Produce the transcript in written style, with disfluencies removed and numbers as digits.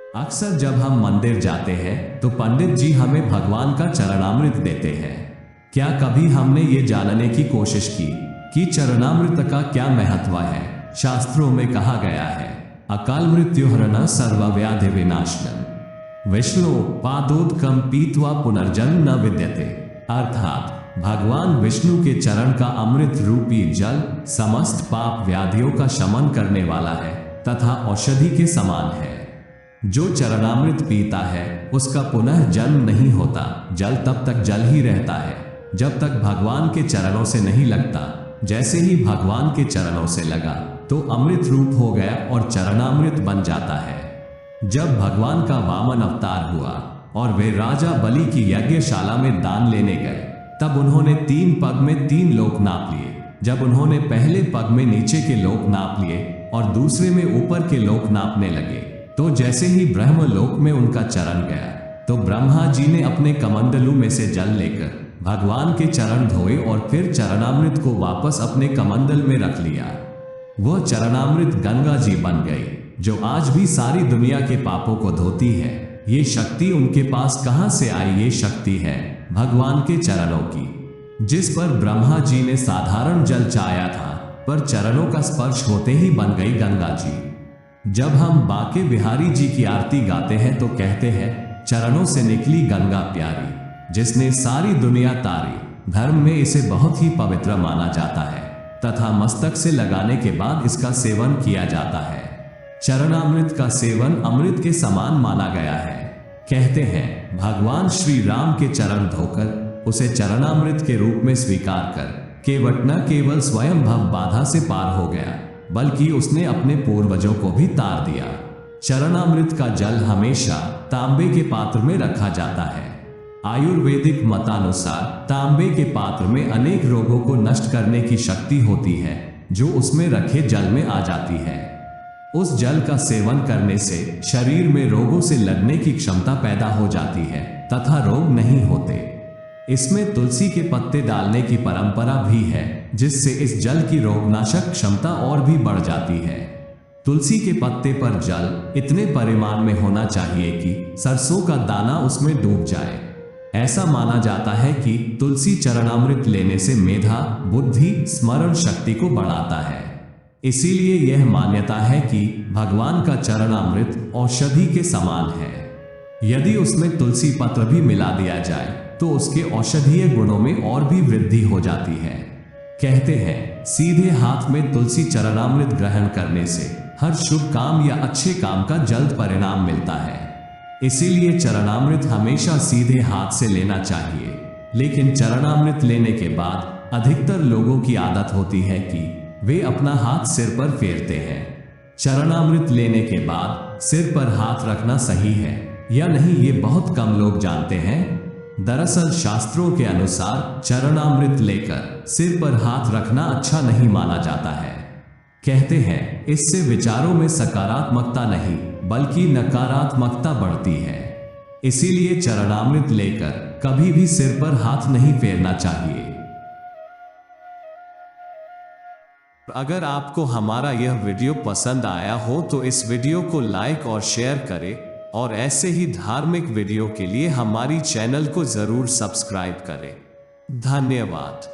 अक्सर जब हम मंदिर जाते हैं तो पंडित जी हमें भगवान का चरणामृत देते हैं। क्या कभी हमने ये जानने की कोशिश की कि चरणामृत का क्या महत्व है? शास्त्रों में कहा गया है, अकाल मृत्युहरण सर्वव्याधि विनाशनम विष्णु पादोदकम पीत्वा पुनर्जन्म न विद्यते। अर्थात भगवान विष्णु के चरण का अमृत रूपी जल समस्त पाप व्याधियों का शमन करने वाला है तथा औषधि के समान है। जो चरणामृत पीता है उसका पुनः जन्म नहीं होता। जल तब तक जल ही रहता है जब तक भगवान के चरणों से नहीं लगता। जैसे ही भगवान के चरणों से लगा तो अमृत रूप हो गया और चरणामृत बन जाता है। जब भगवान का वामन अवतार हुआ और वे राजा बलि की यज्ञशाला में दान लेने गए, तब उन्होंने 3 पग में 3 लोक नाप लिए। जब उन्होंने पहले पग में नीचे के लोक नाप लिए और दूसरे में ऊपर के लोक नापने लगे, तो जैसे ही ब्रह्मलोक में उनका चरण गया तो ब्रह्मा जी ने अपने कमंडलू में से जल लेकर भगवान के चरण धोए और फिर चरणामृत को वापस अपने कमंडल में रख लिया। वह चरणामृत गंगा जी बन गई, जो आज भी सारी दुनिया के पापों को धोती है। ये शक्ति उनके पास कहां से आई? ये शक्ति है भगवान के चरणों की, जिस पर ब्रह्मा जी ने साधारण जल चाया था, पर चरणों का स्पर्श होते ही बन गई गंगा जी। जब हम बाके बिहारी जी की आरती गाते हैं तो कहते हैं, चरणों से निकली गंगा प्यारी, जिसने सारी दुनिया तारी। धर्म में इसे बहुत ही पवित्र माना जाता है तथा मस्तक से लगाने के बाद इसका सेवन किया जाता है। चरणामृत का सेवन अमृत के समान माना गया है। कहते हैं, भगवान श्री राम के चरण धोकर उसे चरणामृत के रूप में स्वीकार कर केवट न केवल स्वयं भव बाधा से पार हो गया, बल्कि उसने अपने पूर्वजों को भी तार दिया। चरणामृत का जल हमेशा तांबे के पात्र में रखा जाता है। आयुर्वेदिक मतानुसार तांबे के पात्र में अनेक रोगों को नष्ट करने की शक्ति होती है, जो उसमें रखे जल में आ जाती है। उस जल का सेवन करने से शरीर में रोगों से लड़ने की क्षमता पैदा हो जाती है तथा रोग नहीं होते। इसमें तुलसी के पत्ते डालने की परंपरा भी है, जिससे इस जल की रोगनाशक क्षमता और भी बढ़ जाती है। तुलसी के पत्ते पर जल इतने परिमाण में होना चाहिए कि सरसों का दाना उसमें डूब जाए। ऐसा माना जाता है कि तुलसी चरणामृत लेने से मेधा, बुद्धि, स्मरण शक्ति को बढ़ाता है। इसीलिए यह मान्यता है कि भगवान का चरणामृत औषधि के समान है। यदि उसमें तुलसी पत्र भी मिला दिया जाए तो उसके औषधीय गुणों में और भी वृद्धि हो जाती है। कहते हैं, सीधे हाथ में तुलसी चरणामृत ग्रहण करने से हर शुभ काम या अच्छे काम का जल्द परिणाम मिलता है। इसीलिए चरणामृत हमेशा सीधे हाथ से लेना चाहिए। लेकिन चरणामृत लेने के बाद अधिकतर लोगों की आदत होती है कि वे अपना हाथ सिर पर फेरते हैं। चरणामृत लेने के बाद सिर पर हाथ रखना सही है या नहीं, ये बहुत कम लोग जानते हैं। दरअसल शास्त्रों के अनुसार चरणामृत लेकर सिर पर हाथ रखना अच्छा नहीं माना जाता है। कहते हैं, इससे विचारों में सकारात्मकता नहीं बल्कि नकारात्मकता बढ़ती है। इसीलिए चरणामृत लेकर कभी भी सिर पर हाथ नहीं फेरना चाहिए। अगर आपको हमारा यह वीडियो पसंद आया हो तो इस वीडियो को लाइक और शेयर करें और ऐसे ही धार्मिक वीडियो के लिए हमारी चैनल को जरूर सब्सक्राइब करें। धन्यवाद।